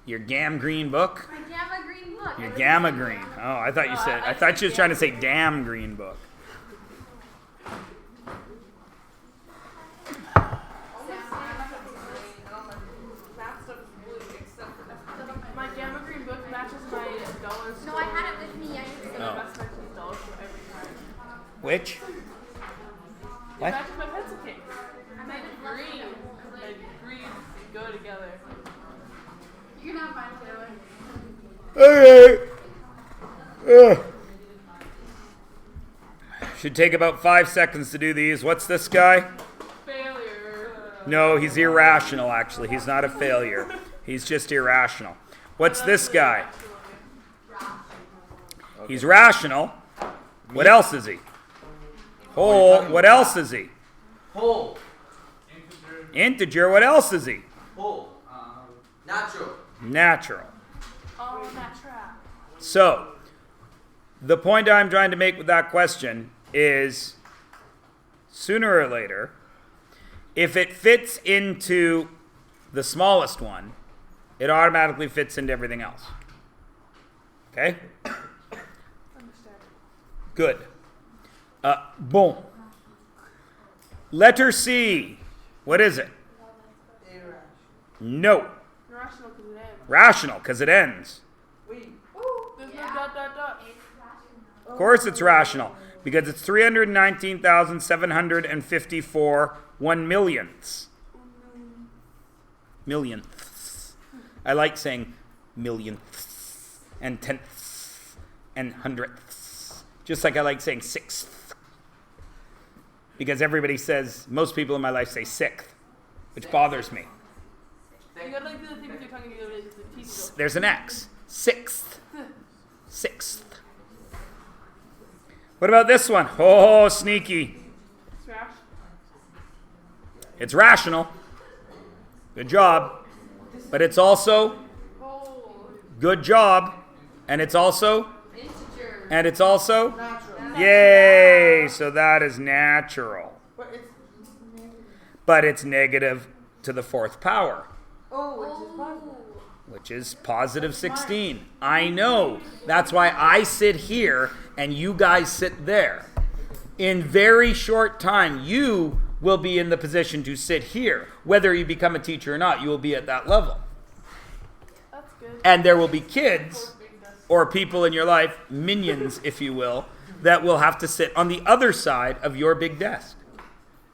Your gam green book? My gamma green book. Your gamma green. Oh, I thought she was trying to say damn green book. My gamma green book matches my dollar store. No, I had it with me. I And I match my dollar store every time. Which? It What? matches my pencil case. Green and green go together. You can have mine, Taylor. Okay. Should take about 5 seconds to do these. What's this guy? Failure. No, he's irrational, actually. He's not a failure. He's just irrational. What's this guy? He's rational. What else is he? Whole. What else is he? Whole. Integer. What else is he? Whole. Natural. Natural. Oh, natural. So, the point I'm trying to make with that question is, sooner or later, if it fits into the smallest one, it automatically fits into everything else. Okay? Understand. Good. Bon. Letter C. What is it? No. Irrational because it ends. Rational, because it ends. There's no dot dot dot. Of course it's rational, because it's 319,754 1/millionths. Millionths. I like saying millionths and tenths and hundredths. Just like I like saying sixth. Because everybody says, most people in my life say sixth, which bothers me. You gotta like do the thing with your tongue and you gotta the teeth go. There's an X. Sixth. Sixth. What about this one? Oh, sneaky. Trash. It's rational. Good job. But it's also good job. And it's also Integer. and it's also Natural. yay. So that is natural. But it's negative to the fourth power, which is positive 16. I know. That's why I sit here and you guys sit there. In very short time, you will be in the position to sit here. Whether you become a teacher or not, you will be at that level. That's good. And there will be kids or people in your life, minions, if you will, that will have to sit on the other side of your big desk.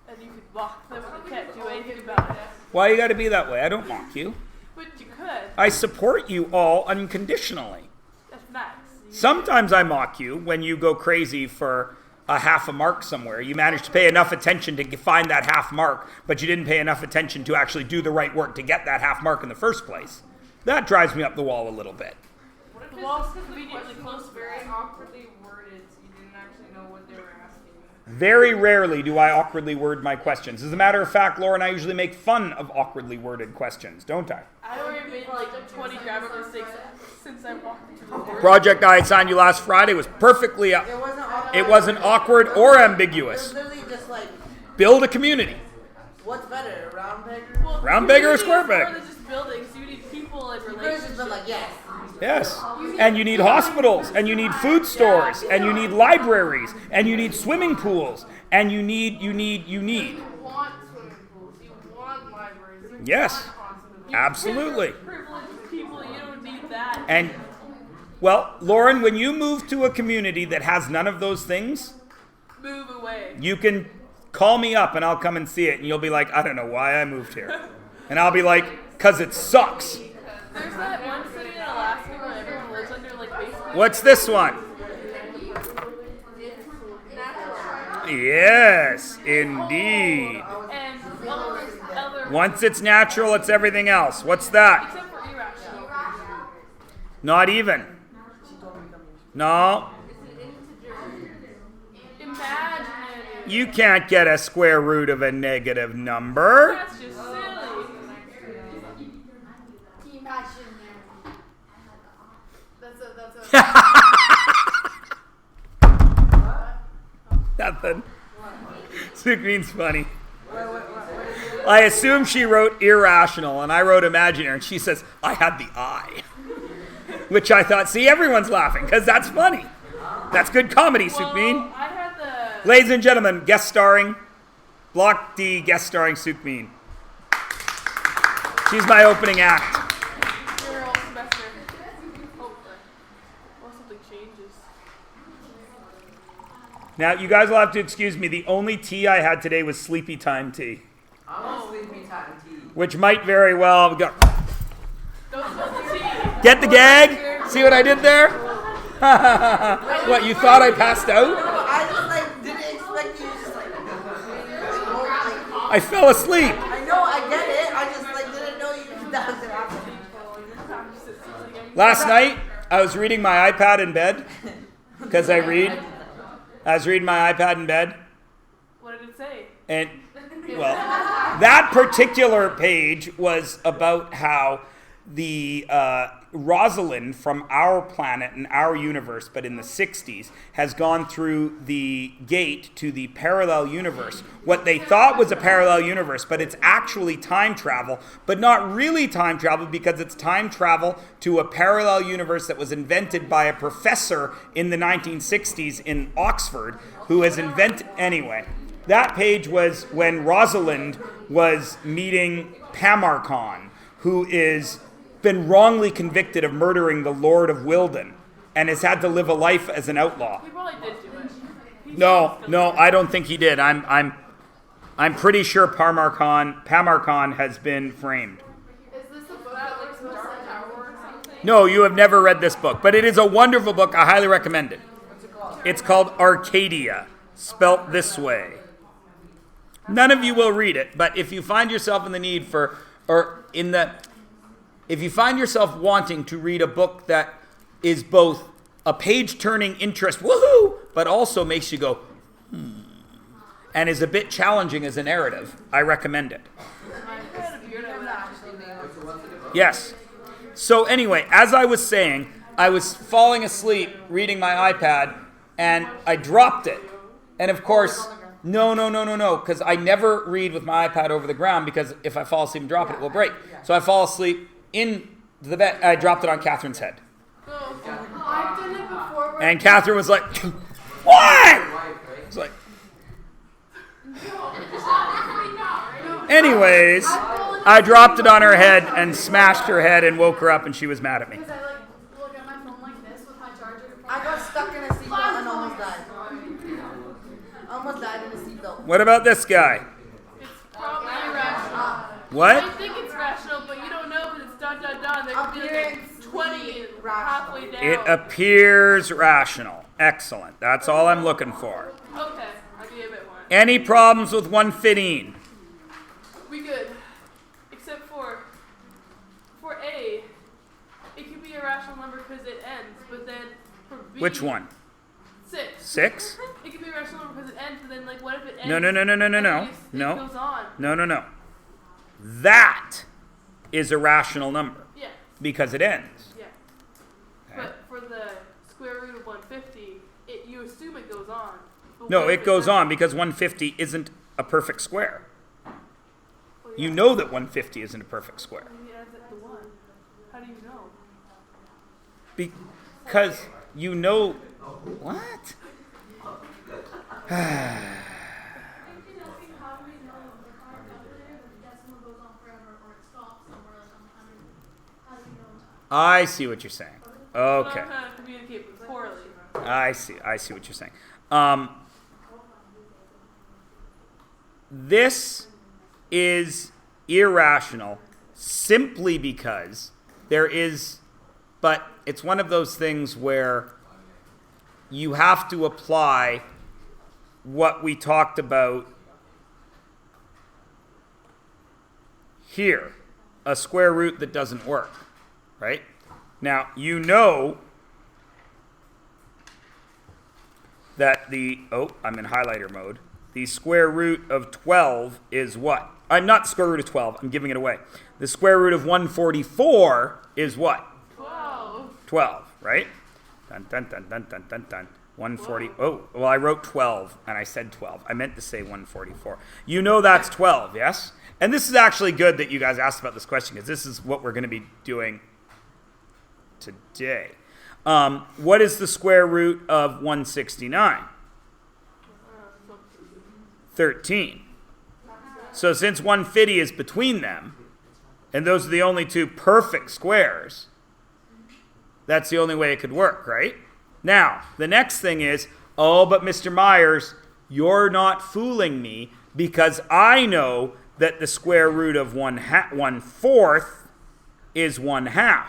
And you could block them and you can't do anything about it. Why you got to be that way? I don't mock you. But you could. I support you all unconditionally. That's nice. Sometimes I mock you when you go crazy for a half a mark somewhere. You managed to pay enough attention to find that half mark, but you didn't pay enough attention to actually do the right work to get that half mark in the first place. That drives me up the wall a little bit. What if The it's wall's just 'cause the conveniently question close was to very us? awkwardly worded, so you didn't actually know what they were asking you? Very rarely do I awkwardly word my questions. As a matter of fact, Laura and I usually make fun of awkwardly worded questions, don't I? I already made like 20 grammar mistakes since I walked into the door. Project I assigned you last Friday was perfectly It wasn't awkward. it wasn't awkward or It ambiguous. was literally just like, Build a community. what's better, round peg? Well, Round peg or a community square is more peg? than just buildings. You need people and You could have just been relationships. like, yes. Yes. And you need hospitals, and you need food stores, and you need libraries, and you need swimming pools, and you need. You want swimming pools, you want libraries, you Yes. want hospitals. Absolutely. Privileged people, you don't need that. And, well, Lauren, when you move to a community that has none of those things, Move away. you can call me up and I'll come and see it, and you'll be like, I don't know why I moved here. And I'll be like, because it sucks. There's that one city in Alaska where everyone lives under like basically. What's this one? Yes, indeed. And other Once it's natural, it's everything else. What's that? except for irrational. Not even. No. Imagine. You can't get a square root of a negative number. That's just silly. Imaginary. That's a Nothing. Zook means funny. What I assume she wrote irrational, and I wrote imaginary, and she says, I had the eye. Which I thought, see, everyone's laughing, because that's funny. That's good comedy, Sukmin. Well, I had the. Ladies and gentlemen, guest starring, Block D guest starring Sukmin. She's my opening act. Your whole semester. Hopefully. Or something changes. Now, you guys will have to excuse me. The only tea I had today was sleepy time tea, I want sleepy time tea. which might very well go. Don't spill the tea. Get the gag? See what I did there? What, you thought I passed out? I just like didn't expect you to just like. I fell asleep. I know, I get it. I just like didn't know you that was gonna happen. Last night, I was reading my iPad in bed, because I read. I was reading my iPad in bed, What did it say? and, well, that particular page was about how the Rosalind from our planet and our universe, but in the 60s, has gone through the gate to the parallel universe. What they thought was a parallel universe, but it's actually time travel, but not really time travel because it's time travel to a parallel universe that was invented by a professor in the 1960s in Oxford who has invented... Anyway, that page was when Rosalind was meeting Pamarkon, who is... been wrongly convicted of murdering the Lord of Wilden and has had to live a life as an outlaw. He probably did do it. No, I don't think he did. I'm pretty sure Pamarkon has been framed. Is this a book that looks like Dark Tower or something? No, you have never read this book, but it is a wonderful book. I highly recommend it. It's called Arcadia, spelt this way. None of you will read it, but if you find yourself in the need for, if you find yourself wanting to read a book that is both a page-turning interest, woohoo, but also makes you go, and is a bit challenging as a narrative, I recommend it. Yes. So anyway, as I was saying, I was falling asleep reading my iPad, and I dropped it. And of course, no, because I never read with my iPad over the ground, because if I fall asleep and drop it, it will break. So I fall asleep in the bed. I dropped it on Catherine's head. I've done it before. Where And Catherine was like, what? It's like, anyways, I dropped it on her head and smashed her head and woke her up, and she was mad at me. Because I look at my phone like this with my charger. I got stuck in a seatbelt and almost died. Almost died in a seatbelt. What about this guy? It's probably irrational. I What? think it's rational, but you don't know because it's dun. There could be like 20 halfway down. It appears rational. Excellent. That's all I'm looking for. Okay, I'll give you a bit more. Any problems with 115? We good. Except for A, it could be a rational number because it ends, but then for B... Which one? 6. 6? It could be a rational number because it ends, but then like what if it ends... No. and then it goes on. No. That is a rational number Yeah, because it ends. yeah. Okay. But for the square root of 150, you assume it goes on. But No, what if it goes doesn't? on because 150 isn't a perfect square. Well, You yeah. know that 150 isn't a perfect square. He adds up to 1. How do you know? Because you know... What? I see what you're saying. Okay. I'm trying to communicate poorly. I see what you're saying. This is irrational simply because there is, but it's one of those things where you have to apply what we talked about here, a square root that doesn't work, right? Now, you know that I'm in highlighter mode. The square root of 12 is what? I'm not square root of 12. I'm giving it away. The square root of 144 is what? 12. 12, right? Dun, dun, dun, dun, dun, dun, dun. 140. Oh, well, I wrote 12 and I said 12. I meant to say 144. You know that's 12, yes? And this is actually good that you guys asked about this question because this is what we're going to be doing today. What is the square root of 169? 13. So since 150 is between them, and those are the only two perfect squares, that's the only way it could work, right? Now, the next thing is, oh, but Mr. Myers, you're not fooling me because I know that the square root of 1/4 is 1/2.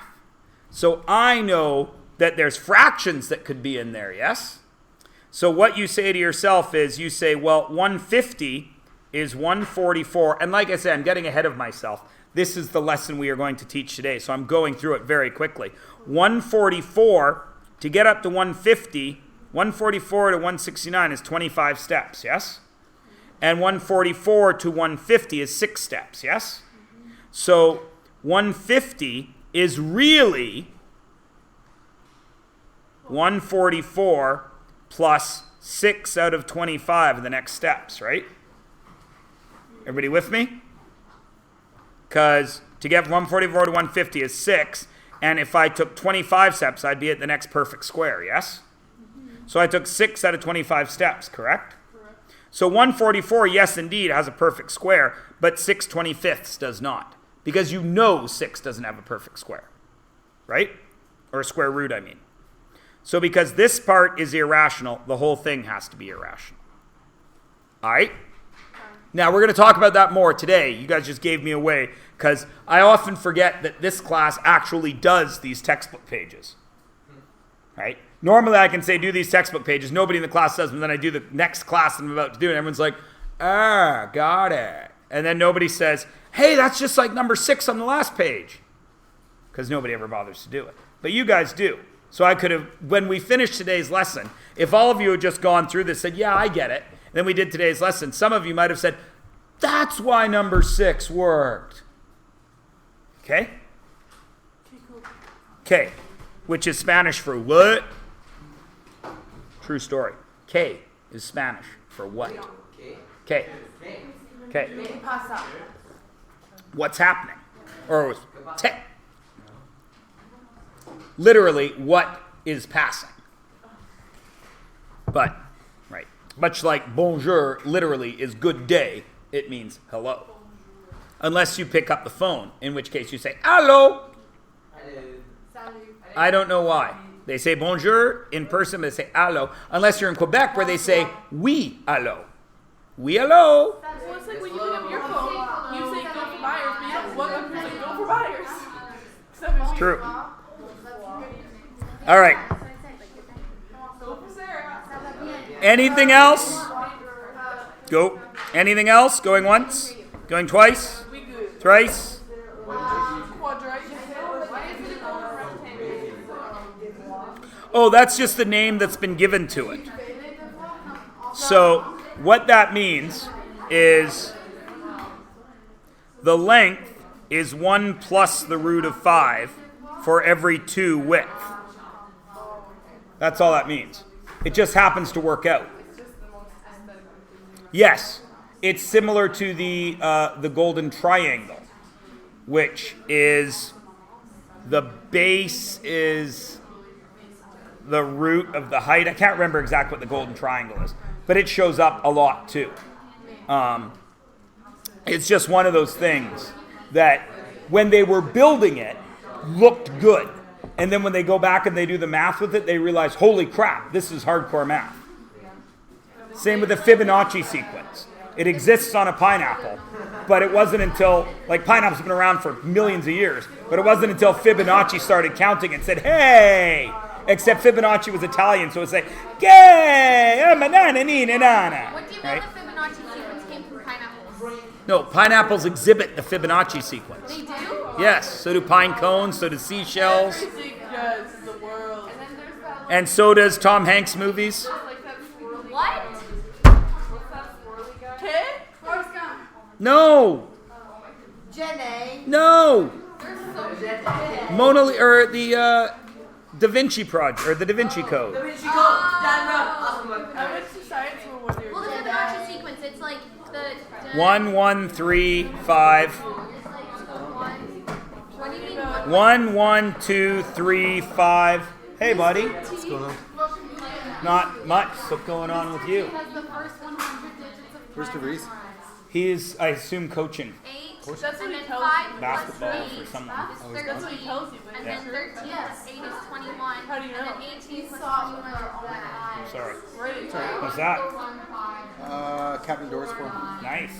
So I know that there's fractions that could be in there, yes? So what you say to yourself is, you say, well, 150 is 144. And like I said, I'm getting ahead of myself. This is the lesson we are going to teach today, so I'm going through it very quickly. 144, to get up to 150, 144 to 169 is 25 steps, yes? And 144 to 150 is 6 steps, yes? So 150 is really 144 plus 6 out of 25 of the next steps, right? Everybody with me? Because to get from 144 to 150 is 6, and if I took 25 steps, I'd be at the next perfect square, yes? So I took 6 out of 25 steps, correct? So 144, yes, indeed, has a perfect square, but 6 25ths does not. Because you know 6 doesn't have a perfect square, right? Or a square root, I mean. So because this part is irrational, the whole thing has to be irrational. All right? Now, we're going to talk about that more today. You guys just gave me away because I often forget that this class actually does these textbook pages. Right? Normally, I can say do these textbook pages. Nobody in the class does them. Then I do the next class that I'm about to do, and everyone's like, got it. And then nobody says, hey, that's just like number 6 on the last page. Because nobody ever bothers to do it. But you guys do. So I could have, when we finished today's lesson, if all of you had just gone through this and said, yeah, I get it, and then we did today's lesson, some of you might have said, that's why number 6 worked. Okay? Okay. Which is Spanish for what? True story. K is Spanish for what? K. Okay. What's happening? Or te. Literally, what is passing? But, right. Much like bonjour literally is good day, it means hello. Unless you pick up the phone, in which case you say, hello. I don't know why. They say bonjour in person, but they say hello. Unless you're in Quebec where they say oui, hello. Oui, hello. Well, it's like when you pick up your phone, you say go for buyers, but you don't walk up and say go for buyers. It's true. All right. Go for Sarah. Anything else? Go. Anything else? Going once? Going twice? We good. Thrice? Quadrice. Oh, that's just the name that's been given to it. So what that means is the length is 1 plus the root of 5 for every 2 width. That's all that means. It just happens to work out. Yes, it's similar to the golden triangle, which is the base is the root of the height. I can't remember exactly what the golden triangle is, but it shows up a lot too. It's just one of those things that when they were building it, looked good. And then when they go back and they do the math with it, they realize, holy crap, this is hardcore math. Same with the Fibonacci sequence. It exists on a pineapple, but it wasn't until, like pineapples have been around for millions of years, but it wasn't until Fibonacci started counting and said, hey, except Fibonacci was Italian, so it's like, gay, manana, nina, nana. What do you know Right? the Fibonacci sequence came from pineapples? No, pineapples exhibit the Fibonacci sequence. They do? Yes, so do pine cones, so do seashells, Everything does the world. And then there's that and so does Tom Hanks movies. like that swirly. What? What's that swirly guy? Okay? Forrest Gump. No, Jenny. no. Jenny. Mona Li- or the Da Vinci Project or the Da Vinci Code. Da Vinci Code. Dan Brown. 1, 1, 3, 5. 1, 1, 2, 3, 5. Hey, buddy. What's going on? Not much. What's going on with you? Has the first 100 digits of Where's DeVries? He's, I assume, coaching 8, That's what and he then tells 5 you. basketball plus for 8 someone. is Oh, he's 13. That's what he tells you, but And it's then true. 13 plus 8 is 21. How do you And know? then 18 plus 21 is 5. Sorry. Right. What's that? Captain Doors for him. Nice.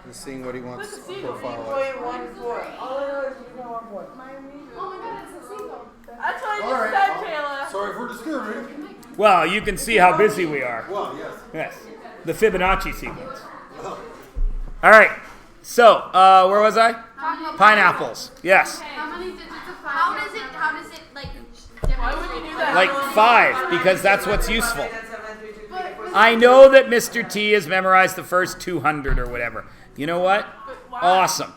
Just seeing what he wants Look at the seagull. profile. 3.14. All I know is you know one point. Oh my god, it's a seagull. That's what I All just right. said, Kayla. Sorry for disturbing. Well, you can see how busy we are. Well, yes. Yes. The Fibonacci sequence. All right. So, where was I? Pineapples. Yes. How many digits of 5? How does it like Why would you do that? Like 5, because that's what's useful. I know that Mr. T has memorized the first 200 or whatever. You know what? Awesome.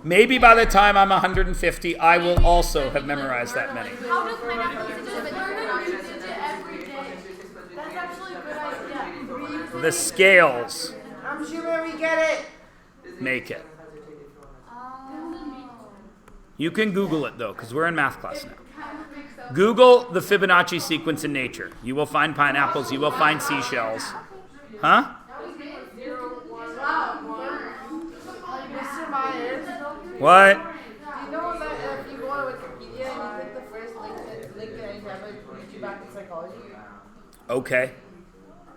Maybe by the time I'm 150, I will also have memorized that many. How do pineapples exhibit every day. That's actually a good idea. The scales I'm sure we get it. make it. You can Google it, though, because we're in math class now. Google the Fibonacci sequence in nature. You will find pineapples. You will find seashells. Huh? Mr. Myers, What? do you know that if you go on Wikipedia and you click the first link and you have it lead you back to psychology? Okay.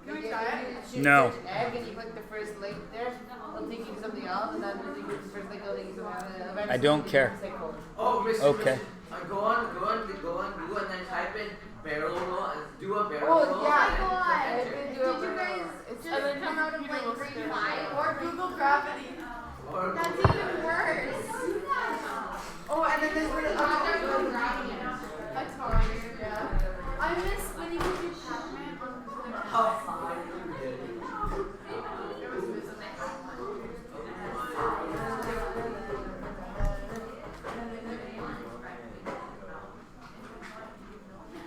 Can we try it? No. Egg and you click the first link there, it'll take you to something else, and then when you click the first link, it'll take you to something else. I don't care. Psychology. Oh, Mr. Okay. Go on Google and then type in barrel roll and do a barrel Oh, roll. yeah. and then I enter. can do Did it. you guys It's just then come out of you like will grade skip. 5? Or Google Gravity. Or That's Google. even worse. Oh, and then there's That's hard. Yeah. I miss when you could do Pac-Man on the How far you did it. It was missing.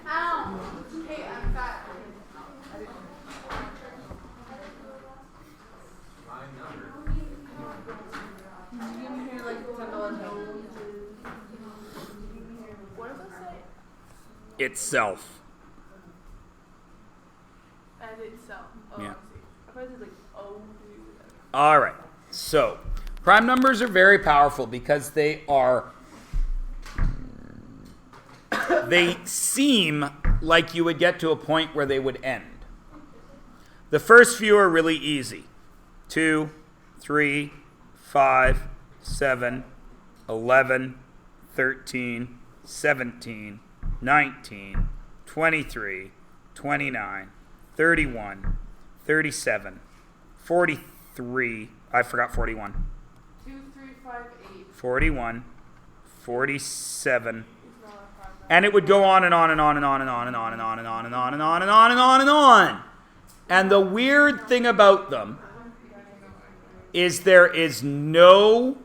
Ow! Hey, I'm fat. You can hear like $10 help. What does it say? Itself. And itself. Oh, Yeah. I see. I thought it was like, oh, All right. So, prime numbers are very powerful because they seem like you would get to a point where they would end. The first few are really easy. 2, 3, 5, 7, 11, 13, 17, 19, 23, 29, 31, 37, 43. I forgot 41. 2, 3, 5, 8. 41, 47. it's not a prime number. And it would go on and on and on and on and on and on and on and on and on and on and on and on and on. And the weird thing about them is there is no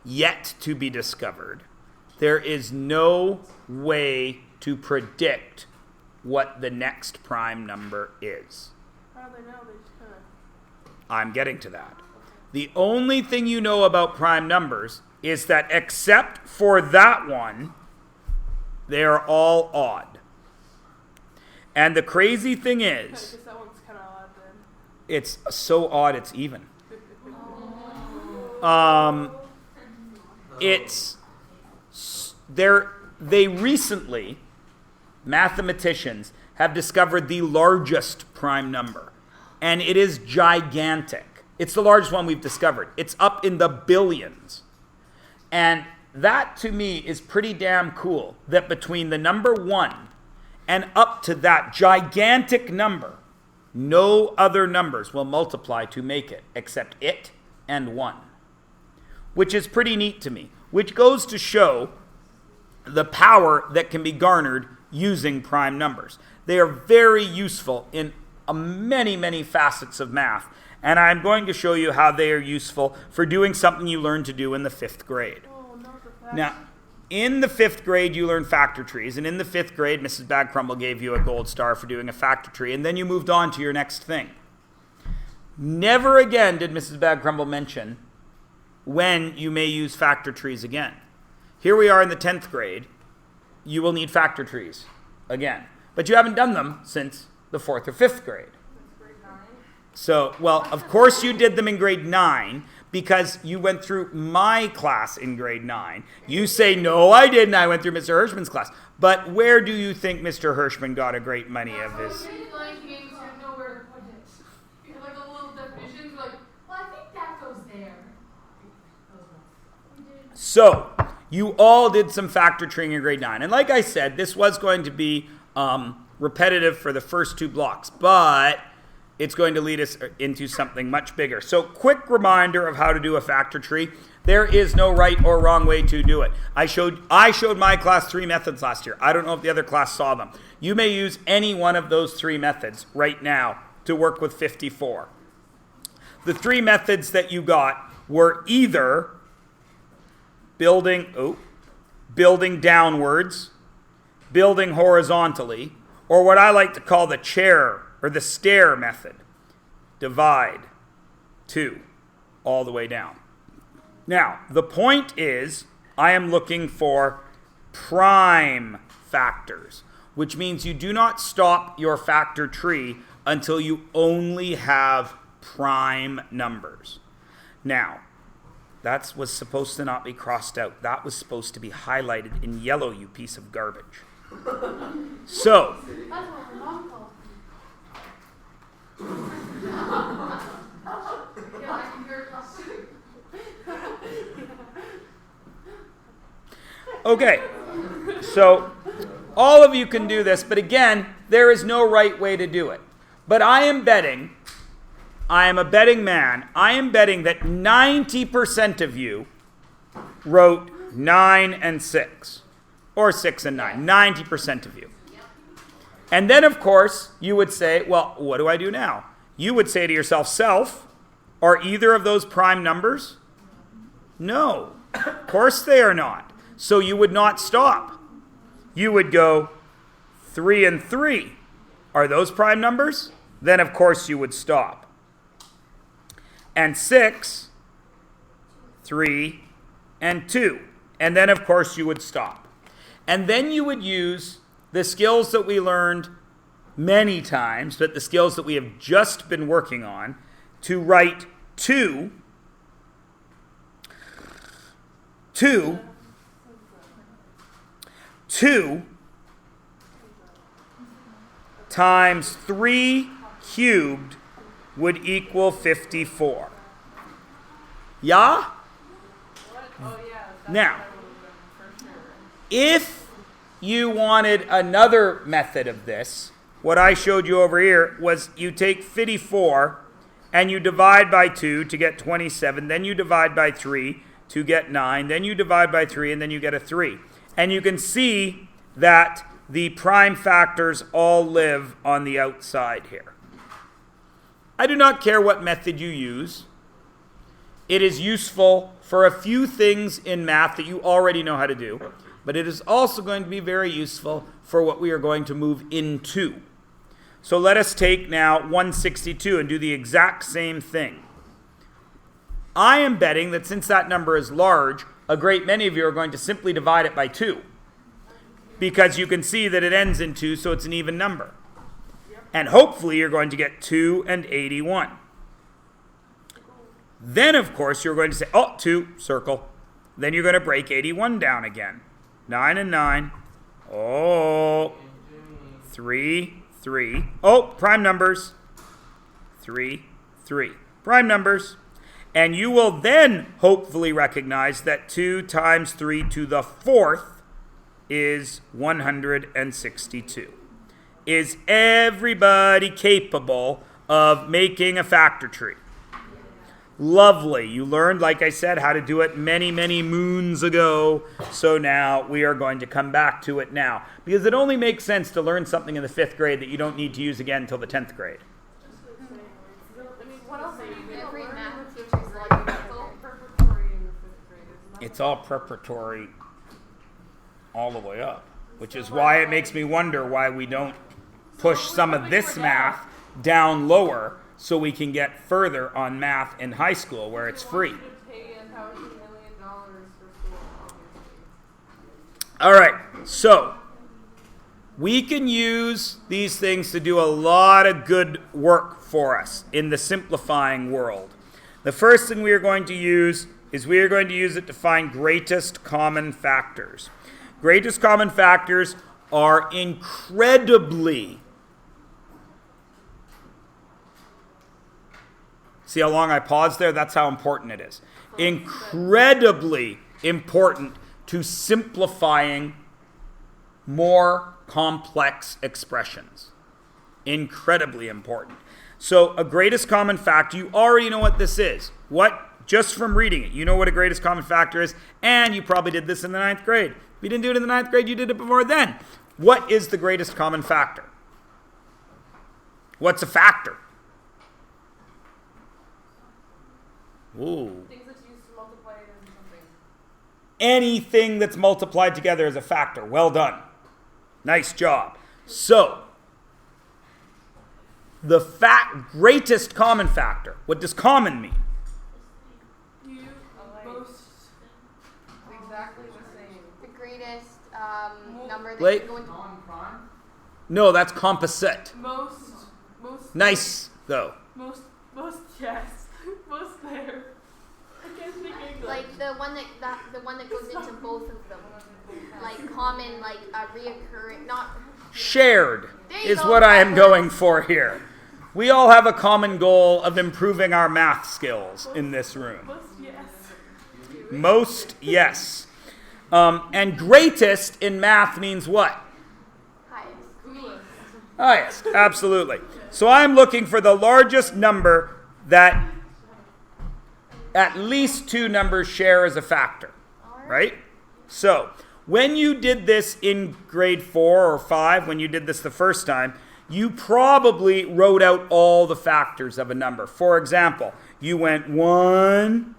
yet to be discovered. There is no way to predict what the next prime number is. How do they know? They just kind of. I'm getting to that. The only thing you know about prime numbers is that except for that one, they are all odd. And the crazy thing I is, guess that one's kind of odd then. it's so odd it's even. They recently, mathematicians have discovered the largest prime number, and it is gigantic. It's the largest one we've discovered. It's up in the billions. And that to me is pretty damn cool, that between the number 1 and up to that gigantic number, no other numbers will multiply to make it except it and 1. Which is pretty neat to me, which goes to show the power that can be garnered using prime numbers. They are very useful in many, many facets of math, and I'm going to show you how they are useful for doing something you learned to do in the 5th grade. Oh, no, the fact. Now, in the 5th grade, you learned factor trees, and in the 5th grade, Mrs. Bagcrumble gave you a gold star for doing a factor tree, and then you moved on to your next thing. Never again did Mrs. Bagcrumble mention when you may use factor trees again. Here we are in the 10th grade. You will need factor trees again. But you haven't done them since the 4th or 5th grade. So, well, of course you did them in grade 9 because you went through my class in grade 9. You say, no, I didn't. I went through Mr. Hirschman's class. But where do you think Mr. Hirschman got a great many of his... Like games, you know where to put it. You have like a little definition, like, well, I think that goes there. So, you all did some factor treeing in grade 9. And like I said, this was going to be repetitive for the first 2 blocks. But it's going to lead us into something much bigger. So, quick reminder of how to do a factor tree. There is no right or wrong way to do it. I showed my class 3 methods last year. I don't know if the other class saw them. You may use any one of those 3 methods right now to work with 54. The 3 methods that you got were either building downwards, building horizontally, or what I like to call the chair or the stair method. Divide 2 all the way down. Now, the point is I am looking for prime factors, which means you do not stop your factor tree until you only have prime numbers. Now, that was supposed to not be crossed out. That was supposed to be highlighted in yellow, you piece of garbage. So, That's what my mom called me. Yeah, I can hear it across the street. okay, so all of you can do this, but again, there is no right way to do it. But I am a betting man, I am betting that 90% of you wrote 9 and 6, or 6 and 9, 90% of you. And then, of course, you would say, well, what do I do now? You would say to yourself, self, are either of those prime numbers? No, of course they are not. So you would not stop. You would go 3 and 3. Are those prime numbers? Then, of course, you would stop. And 6, 3, and 2. And then, of course, you would stop. And then you would use the skills that we learned many times, but the skills that we have just been working on, to write 2 times 3 cubed would equal 54. Yeah? Now, if you wanted another method of this, what I showed you over here was you take 54 and you divide by 2 to get 27, then you divide by 3 to get 9, then you divide by 3 and then you get a 3. And you can see that the prime factors all live on the outside here. I do not care what method you use. It is useful for a few things in math that you already know how to do, but it is also going to be very useful for what we are going to move into. So let us take now 162 and do the exact same thing. I am betting that since that number is large, a great many of you are going to simply divide it by 2. Because you can see that it ends in 2, so it's an even number. And hopefully you're going to get 2 and 81. Then, of course, you're going to say, 2, circle. Then you're going to break 81 down again. 9 and 9. 3, 3. Prime numbers. 3, 3. Prime numbers. And you will then hopefully recognize that 2 times 3 to the 4th is 162. Is everybody capable of making a factor tree? Lovely. You learned, like I said, how to do it many, many moons ago. So now we are going to come back to it now. Because it only makes sense to learn something in the 5th grade that you don't need to use again until the 10th grade. What else are you going to Every learn math in the teacher's 5th like grade? It's all preparatory in the 5th grade, isn't it? It's all preparatory all the way up. Which is why it makes me wonder why we don't push some of this math down lower so we can get further on math in high school where it's free. To pay $1,000 million for school, obviously. All right, so we can use these things to do a lot of good work for us in the simplifying world. The first thing we are going to use is we are going to use it to find greatest common factors. Greatest common factors are incredibly, see how long I paused there? That's how important it is. Incredibly important to simplifying more complex expressions. Incredibly important. So a greatest common factor, you already know what this is. What? Just from reading it, you know what a greatest common factor is, and you probably did this in the 9th grade. If you didn't do it in the 9th grade, you did it before then. What is the greatest common factor? What's a factor? Ooh. Things that you use to multiply it into something. Anything that's multiplied together is a factor. Well done. Nice job. So, the greatest common factor. What does common mean? Most. Exactly the same. The greatest number that Wait. you go into. No, that's composite. Most. Nice, though. Most, yes. Most there. I can't speak English. Like the one that goes into both of them. Like common, like a reoccurring, not. Shared There you is go, what I am that going works. for here. We all have a common goal of improving our math skills in this room. Most, yes. Most, yes. And greatest in math means what? Highest. Highest, absolutely. So I'm looking for the largest number that at least two numbers share as a factor, right? So when you did this in grade 4 or 5, when you did this the first time, you probably wrote out all the factors of a number. For example, you went 1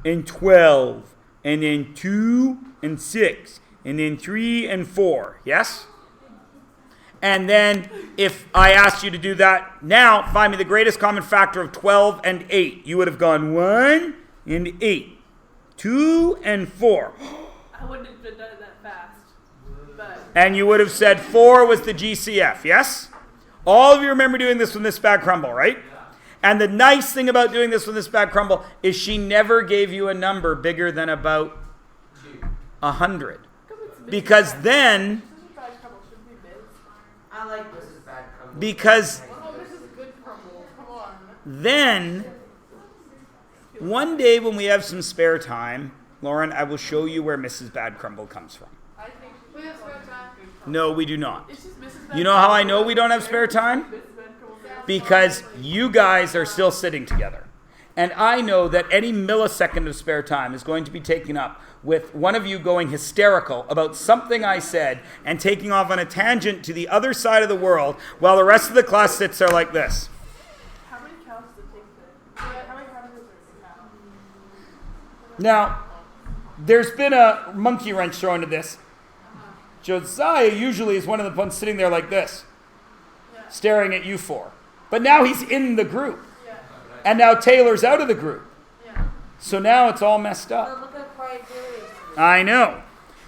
and 12, and then 2 and 6, and then 3 and 4, yes? And then if I asked you to do that now, find me the greatest common factor of 12 and 8. You would have gone 1 and 8, 2 and 4. I wouldn't have done it that fast. But And you would have said 4 was the GCF, yes? All of you remember doing this with Miss Bad Crumble, right? And the nice thing about doing this with Miss Bad Crumble is she never gave you a number bigger than about 100. Because then, Mrs. Bad Crumble should be Miss. I like Mrs. Bad Crumble. because Oh, Mrs. Good Crumble. Come on. then, one day when we have some spare time, Lauren, I will show you where Mrs. Bad Crumble comes from. I think We have spare time. No, we do not. it's just Mrs. Bad You know how I know we don't have spare time? Mrs. Bad Crumble. Because you guys are still sitting together. And I know that any millisecond of spare time is going to be taken up with one of you going hysterical about something I said and taking off on a tangent to the other side of the world while the rest of the class sits there like this. How many cows does it take to? How many cows does it cow? Now, there's been a monkey wrench thrown to this. Josiah usually is one of the ones sitting there like this, staring at you four. But now he's in the group. And now Taylor's out of the group. So now it's all messed up. Look how quiet Jerry is. I know.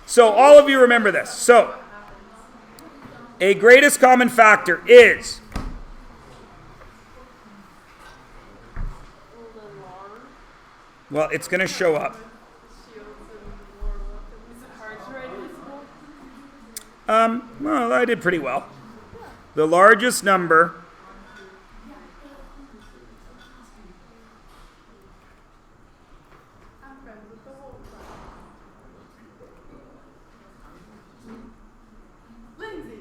So all of you remember this. So a greatest common factor is well, it's going to show up. Shields and war weapons. Is it hard to write in school? Well, I did pretty well. The largest number I'm friends with the whole class. Lindsay.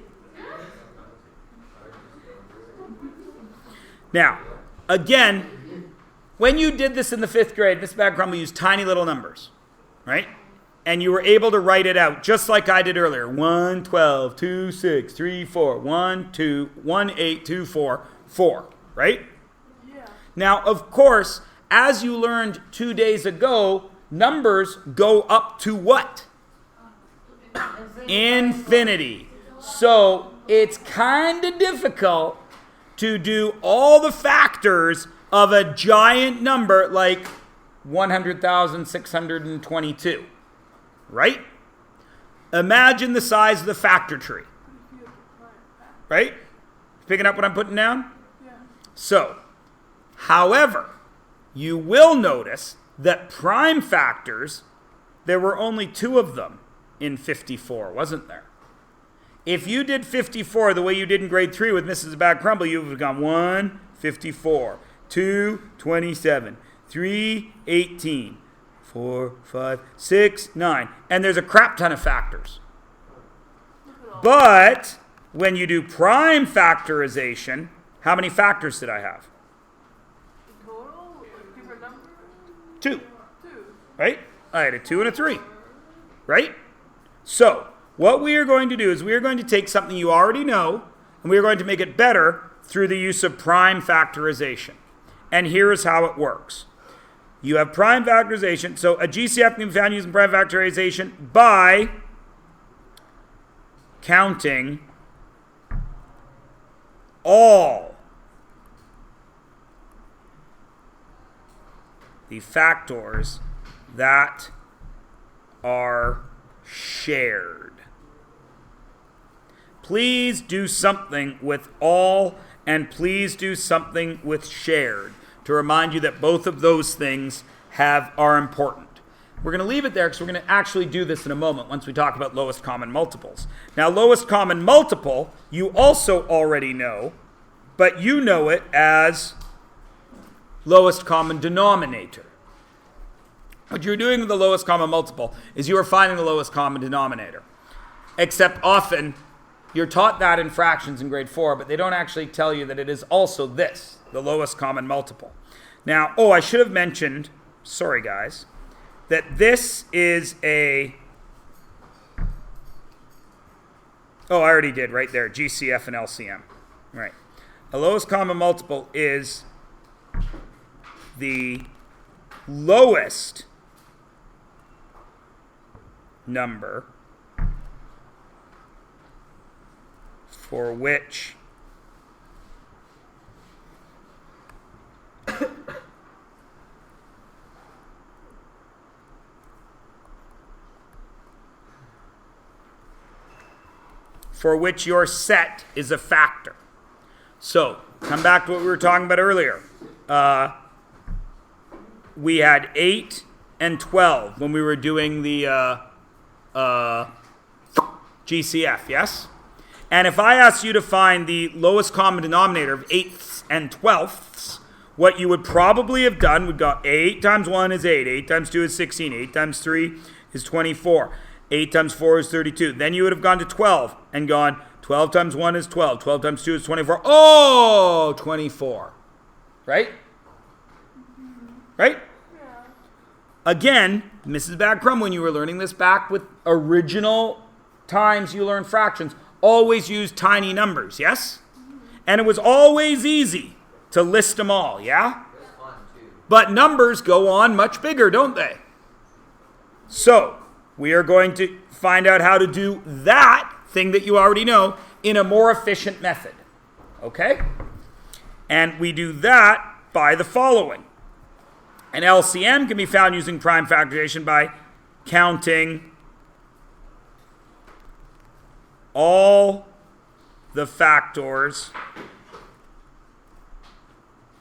Now, again, when you did this in the 5th grade, Miss Bad Crumble used tiny little numbers, right? And you were able to write it out just like I did earlier. 1, 12, 2, 6, 3, 4, 1, 2, 1, 8, 2, 4, 4, right? Yeah. Now, of course, as you learned 2 days ago, numbers go up to what? Infinity. So it's kind of difficult to do all the factors of a giant number like 100,622, right? Imagine the size of the factor tree, right? Picking up what I'm putting down? Yeah. So, however, you will notice that prime factors, there were only 2 of them in 54, wasn't there? If you did 54 the way you did in grade 3 with Mrs. Bad Crumble, you would have gone 1, 54, 2, 27, 3, 18, 4, 5, 6, 9. And there's a crap ton of factors. But when you do prime factorization, how many factors did I have? In total, like different numbers? 2, 2. right? I had a 2 and a 3, right? So, what we are going to do is we are going to take something you already know, and we are going to make it better through the use of prime factorization. And here is how it works. You have prime factorization. So a GCF can be found using prime factorization by counting all the factors that are shared. Please do something with all, and please do something with shared to remind you that both of those things are important. We're going to leave it there because we're going to actually do this in a moment once we talk about lowest common multiples. Now, lowest common multiple, you also already know, but you know it as lowest common denominator. What you're doing with the lowest common multiple is you are finding the lowest common denominator. Except often, you're taught that in fractions in grade 4, but they don't actually tell you that it is also this, the lowest common multiple. Now, I should have mentioned, sorry guys, that this is I already did right there, GCF and LCM. Right. A lowest common multiple is the lowest number for which your set is a factor. So, come back to what we were talking about earlier. We had 8 and 12 when we were doing the GCF, yes? And if I asked you to find the lowest common denominator of 8ths and 12ths, what you would probably have done would go 8 times 1 is 8, 8 times 2 is 16, 8 times 3 is 24, 8 times 4 is 32. Then you would have gone to 12 and gone 12 times 1 is 12, 12 times 2 is 24. Oh, 24. Right? Right? Yeah. Again, Mrs. Bagcrum, when you were learning this back with original times you learned fractions, always use tiny numbers, yes? And it was always easy to list them all, yeah? But numbers go on much bigger, don't they? So, we are going to find out how to do that thing that you already know in a more efficient method, okay? And we do that by the following. An LCM can be found using prime factorization by counting all the factors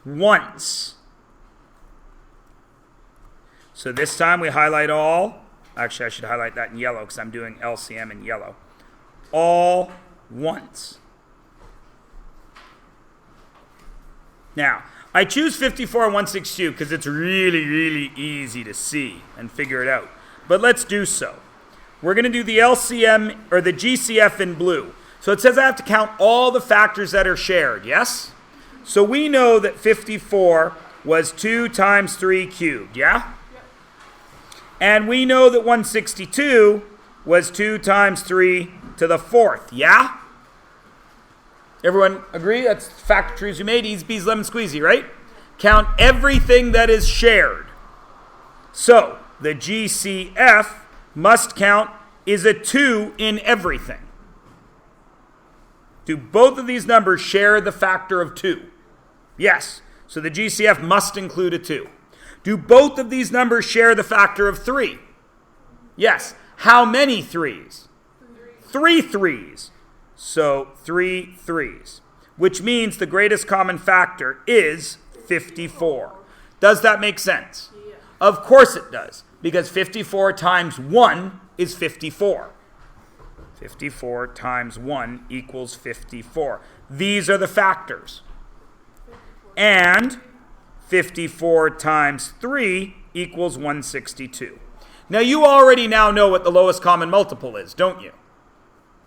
once. So this time we highlight all. Actually, I should highlight that in yellow because I'm doing LCM in yellow. All once. Now, I choose 54 and 162 because it's really, really easy to see and figure it out. But let's do so. We're going to do the LCM or the GCF in blue. So it says I have to count all the factors that are shared, yes? So we know that 54 was 2 times 3 cubed, yeah? Yep. And we know that 162 was 2 times 3 to the 4th, yeah? Everyone agree? That's factor trees we made. Easy peasy lemon squeezy, right? Count everything that is shared. So the GCF must count is a 2 in everything. Do both of these numbers share the factor of 2? Yes. So the GCF must include a 2. Do both of these numbers share the factor of 3? Yes. How many 3s? 3 3s. So 3 3s. Which means the greatest common factor is 54. Does that make sense? Yeah. Of course it does. Because 54 times 1 is 54. 54 times 1 equals 54. These are the factors. And 54 times 3 equals 162. Now you already now know what the lowest common multiple is, don't you?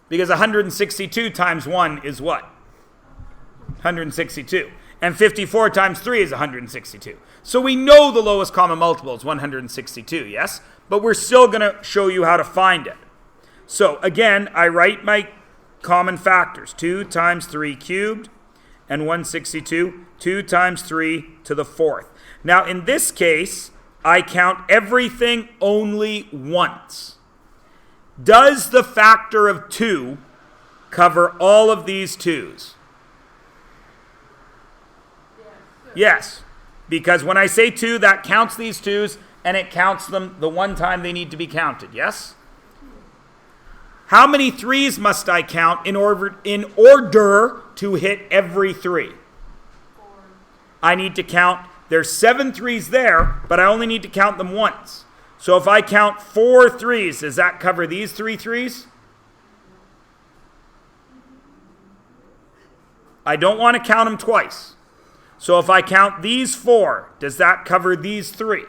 Because 162 times 1 is what? 162. And 54 times 3 is 162. So we know the lowest common multiple is 162, yes? But we're still going to show you how to find it. So again, I write my common factors. 2 times 3 cubed and 162. 2 times 3 to the 4th. Now in this case, I count everything only once. Does the factor of 2 cover all of these 2's? Yes, because when I say 2, that counts these 2's and it counts them the one time they need to be counted, yes? How many 3's must I count in order to hit every 3? 4. I need to count, there's 7 3's there, but I only need to count them once. So if I count 4 3's, does that cover these 3 3's? I don't want to count them twice. So if I count these 4, does that cover these 3?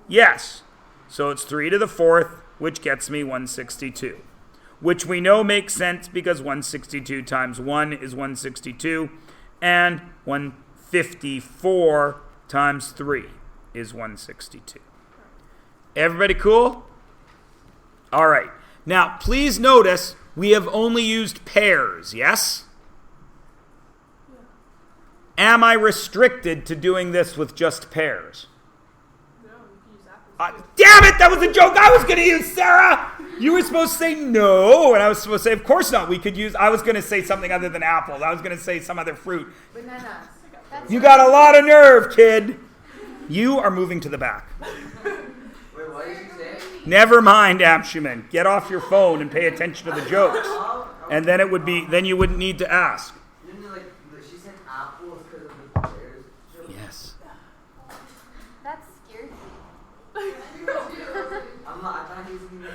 Yes. So it's 3 to the 4th, which gets me 162. Which we know makes sense because 162 times 1 is 162, and 154 times 3 is 162. Everybody cool? All right. Now, please notice we have only used pairs, yes? Am I restricted to doing this with just pairs? No, you can use apples. Damn it! That was a joke I was going to use, Sarah! You were supposed to say no, and I was supposed to say, of course not. I was going to say something other than apples. I was going to say some other fruit. Bananas. You got a lot of nerve, kid. You are moving to the back. Wait, what did you say? Never mind, Amshuman. Get off your phone and pay attention to the jokes. And then then you wouldn't need to ask. She said apples because of the pears. Yes. That scared me. I thought he was going to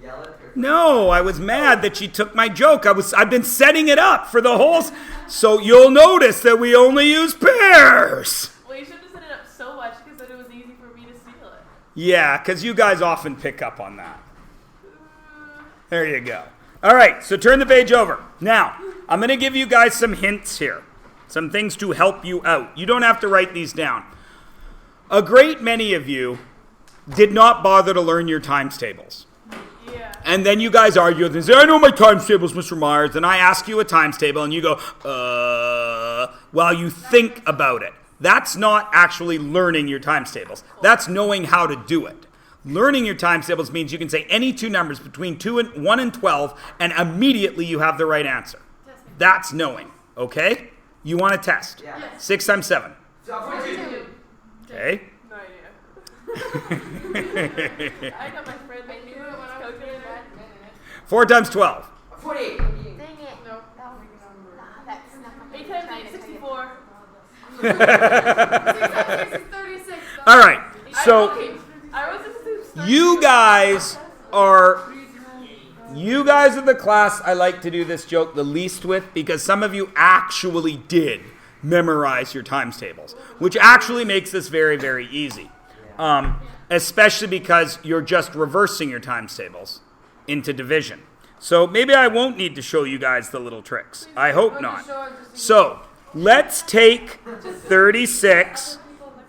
yell at her. No, I was mad that she took my joke. I've been setting it up for the whole... So you'll notice that we only use pairs. Well, you should have set it up so much because then it was easy for me to steal it. Yeah, because you guys often pick up on that. There you go. All right, so turn the page over. Now, I'm going to give you guys some hints here. Some things to help you out. You don't have to write these down. A great many of you did not bother to learn your times tables. Yeah. And then you guys argue and say, I know my times tables, Mr. Myers. And I ask you a times table and you go, while you think about it. That's not actually learning your times tables. That's knowing how to do it. Learning your times tables means you can say any two numbers between 1 and 12 and immediately you have the right answer. That's knowing, okay? You want to test. Yeah. 6 times 7. 42. Okay. No idea. I got my friend. I knew it when I was calculator. 4 times 12. 48. Dang it. No. That snuck up. 8 times 8 is 64. 6 is 36. All right. So I was just you guys are the class I like to do this joke the least with because some of you actually did memorize your times tables, which actually makes this very, very easy. Especially because you're just reversing your times tables into division. So maybe I won't need to show you guys the little tricks. I hope not. So let's take 36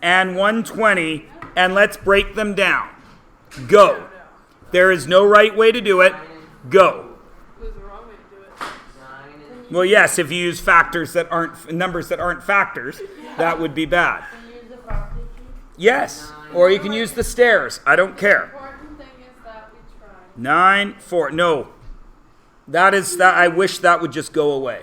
and 120 and let's break them down. Go. There is no right way to do it. Go. There's a wrong way to do it. 9 and Well, yes, if you use numbers that aren't factors, that would be bad. Yes, or you can use the stairs. I don't care. Important thing is that we try. 9, 4. No, that. I wish that would just go away.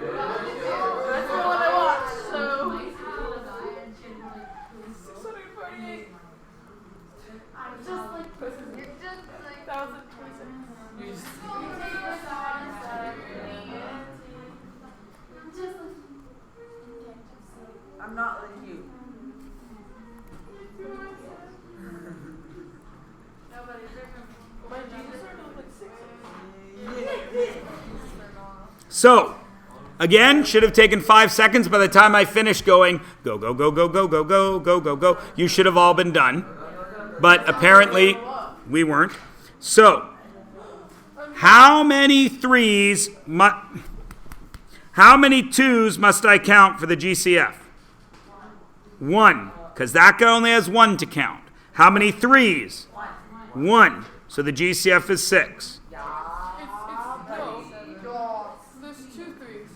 That's the one I watched, so 648. That was a 26. I'm not like you. My jeans are look like 6. So, again, should have taken 5 seconds by the time I finished going, go, go, go, go, go, go, go, go, go, go. You should have all been done. But apparently, we weren't. So, how many twos must I count for the GCF? 1, because that guy only has 1 to count. How many threes? 1. So the GCF is 6. No. There's 2 threes.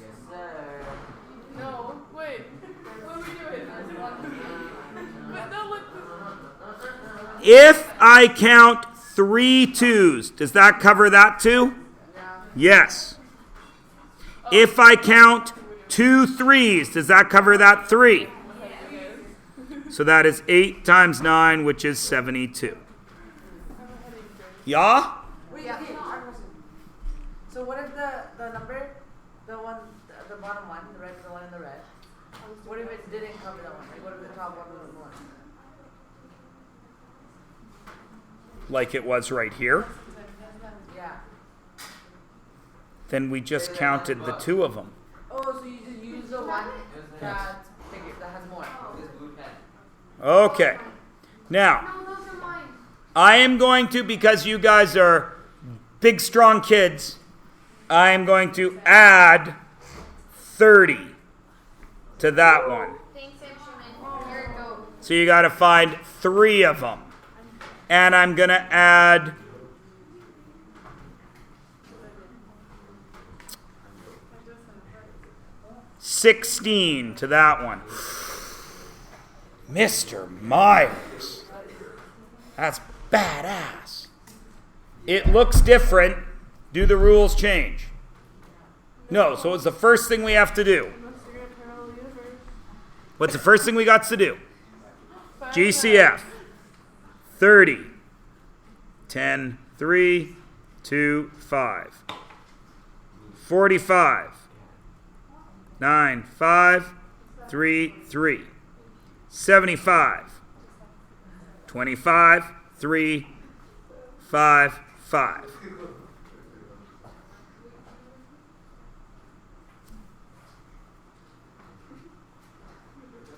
No, wait. What are we doing? But no, look. If I count 3 twos, does that cover that 2? Yes. If I count 2 threes, does that cover that 3? So that is 8 times 9, which is 72. Yeah? Wait, okay, I have a question. So what if the number, the bottom one, the one in the red, what if it didn't cover that one? Like what if the top one was 1? Like it was right here. Yeah. Then we just counted the 2 of them. Oh, so you just use the one that's bigger, that has more. Okay. Now, I am going to, because you guys are big, strong kids, I am going to add 30 to that one. Thanks, Benjamin. Here it goes. So you got to find 3 of them. And I'm going to add 16 to that one. Mr. Myers. That's badass. It looks different. Do the rules change? No, so it's the first thing we have to do. What's the first thing we got to do? GCF. 30. 10, 3, 2, 5. 45. 9, 5, 3, 3. 75. 25, 3, 5, 5.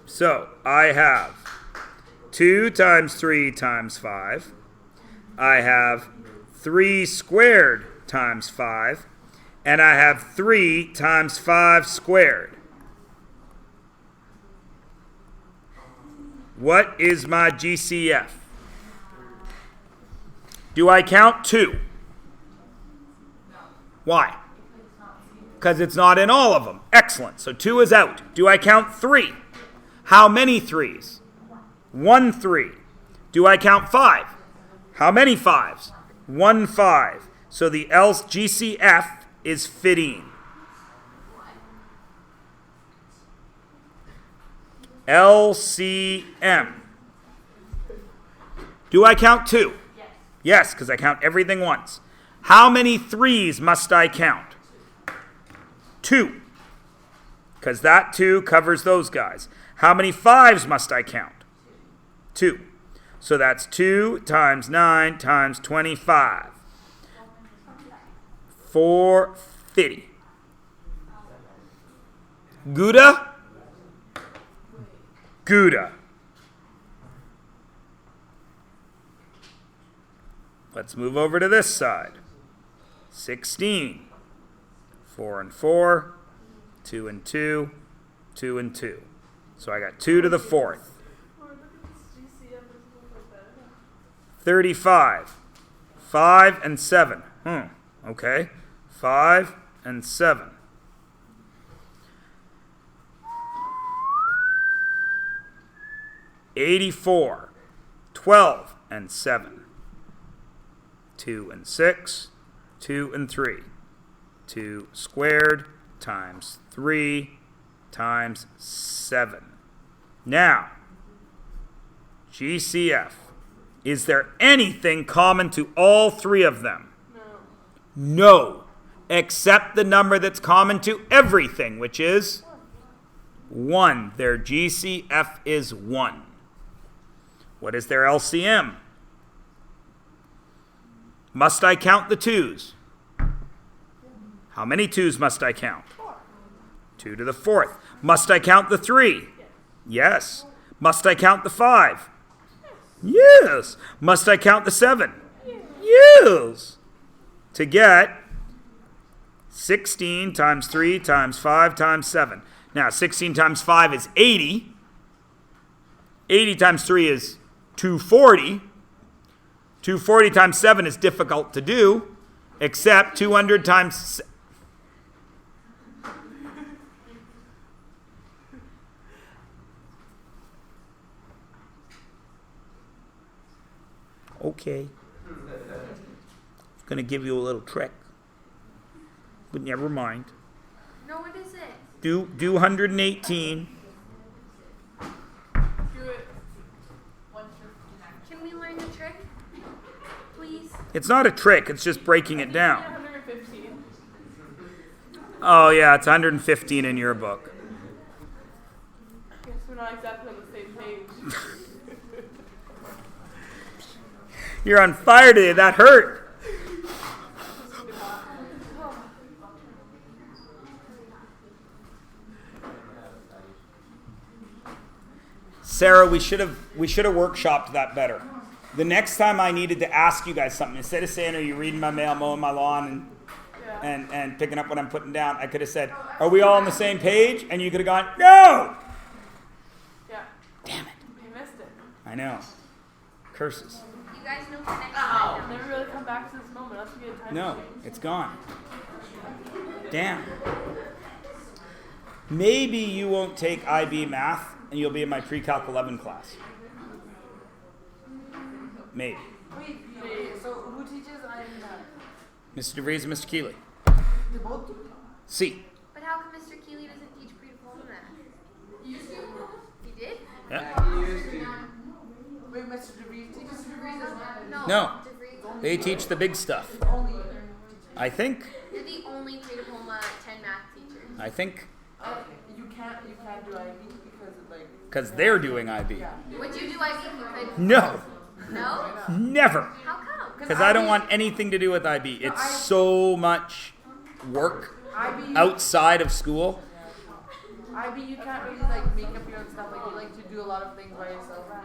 So I have 2 times 3 times 5. I have 3 squared times 5. And I have 3 times 5 squared. What is my GCF? Do I count 2? Why? Because it's not in all of them. Excellent. So 2 is out. Do I count 3? How many 3s? 1 3. Do I count 5? How many 5s? 1 5. So the GCF is 15. LCM. Do I count 2? Yes, because I count everything once. How many 3s must I count? 2. Because that 2 covers those guys. How many 5s must I count? 2. So that's 2 times 9 times 25. 450. Gouda? Gouda. Let's move over to this side. 16. 4 and 4. 2 and 2. 2 and 2. So I got 2 to the 4th. 35. 5 and 7. Okay. 5 and 7. 84. 12 and 7. 2 and 6. 2 and 3. 2 squared times 3 times 7. Now, GCF. Is there anything common to all three of them? No. Except the number that's common to everything, which is 1. Their GCF is 1. What is their LCM? Must I count the 2's? How many 2's must I count? 2 to the 4th. Must I count the 3? Yes. Must I count the 5? Yes. Must I count the 7? Yes. To get 16 times 3 times 5 times 7. Now, 16 times 5 is 80. 80 times 3 is 240. 240 times 7 is difficult to do, except 200 times... Okay. I'm going to give you a little trick. But never mind. No, what is it? Do 118. Do it. Can we learn the trick? Please? It's not a trick, it's just breaking it down. 115. Oh, yeah, it's 115 in your book. I guess we're not exactly on the same page. You're on fire today. That hurt. Sarah, we should have workshopped that better. The next time I needed to ask you guys something, instead of saying, "Are you reading my mail, mowing my lawn, and picking up what I'm putting down?" I could have said, "Are we all on the same page?" And you could have gone, "No." Yeah. Damn it. You missed it. I know. Curses. You guys know for next time. Never really come back to this moment. That's a good time. No, it's gone. Damn. Maybe you won't take IB math and you'll be in my pre-calc 11 class. Maybe. Wait, so who teaches IB math? Mr. DeVries and Mr. Keeley. They both do? C. But how come Mr. Keeley doesn't teach pre-diploma math? You do. He did? Yeah. Wait, Mr. DeVries teaches No. DeVries. They teach the big stuff. only. I think. You're the only pre-diploma 10 math teacher. I think. Okay, you can't do IB because of like. Because they're doing IB. Yeah. Would you do IB if you could? No. No? Never. How come? Because I don't want anything to do with IB. It's so much work IB, outside of school. IB, you can't really like make up your own stuff. Like you like to do a lot of things by yourself, like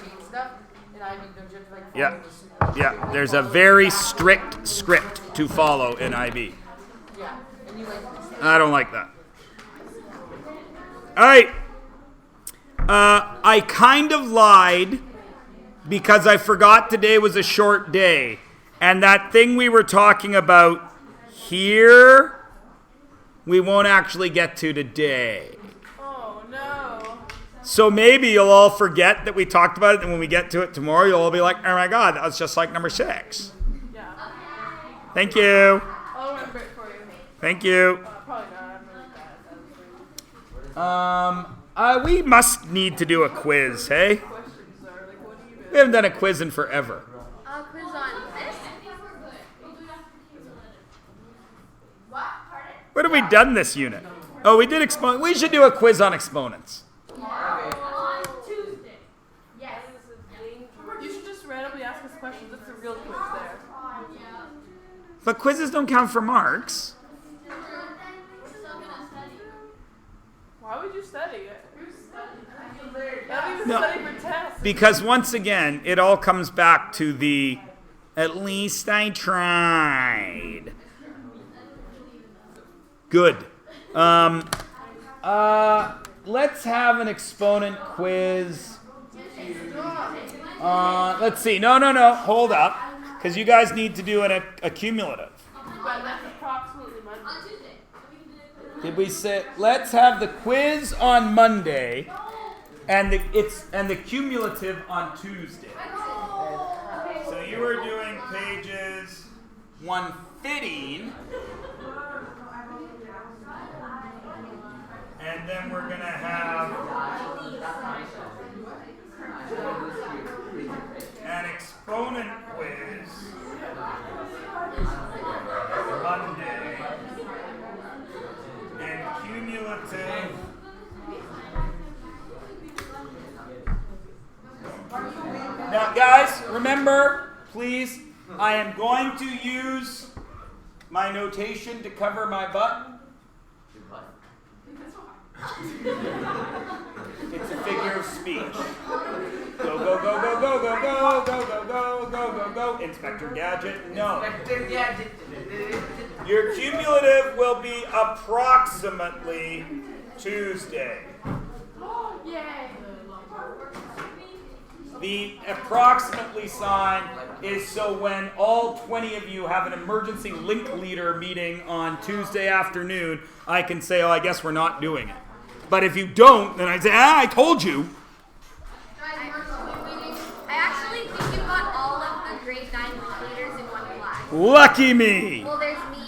change stuff. In IB, don't you have to like follow Yeah. the Yeah. There's a very strict script to follow in IB. Yeah, and you like. I don't like that. All right. I kind of lied because I forgot today was a short day. And that thing we were talking about here, we won't actually get to today. Oh, no. So maybe you'll all forget that we talked about it, and when we get to it tomorrow, you'll all be like, "Oh my God, that was just like number 6. Yeah. Thank you. I'll remember it for you. Thank you. Probably not. I'm really bad. We must need to do a quiz, hey? Questions are like, what do you We haven't done a quiz in forever. Quiz on this? What have we done this unit? Oh, we did exponent. We should do a quiz on exponents. On Tuesday. Yes. You should just randomly ask us questions. It's a real quiz there. But quizzes don't count for marks. Why would you study? Not even No. study for tests. Because once again, it all comes back to the at least I tried. Good. Let's have an exponent quiz. Let's see. No. Hold up. Because you guys need to do a cumulative. But that's approximately Monday. Did we say let's have the quiz on Monday and the cumulative on Tuesday? So you were doing pages 115 exponent quiz Monday and cumulative Now, guys, remember, please, I am going to use my notation to cover my butt. It's a figure of speech. Go, go, go, go, go, go, go, go, go, go, go, go, go. Inspector Gadget, no. Inspector Gadget. Your cumulative will be approximately Tuesday. Yay. The approximately sign is so when all 20 of you have an emergency link leader meeting on Tuesday afternoon, I can say, oh, I guess we're not doing it. But if you don't, then I say, I told you. I actually think you got all of the grade 9 link leaders in one class. Lucky me. Well, there's me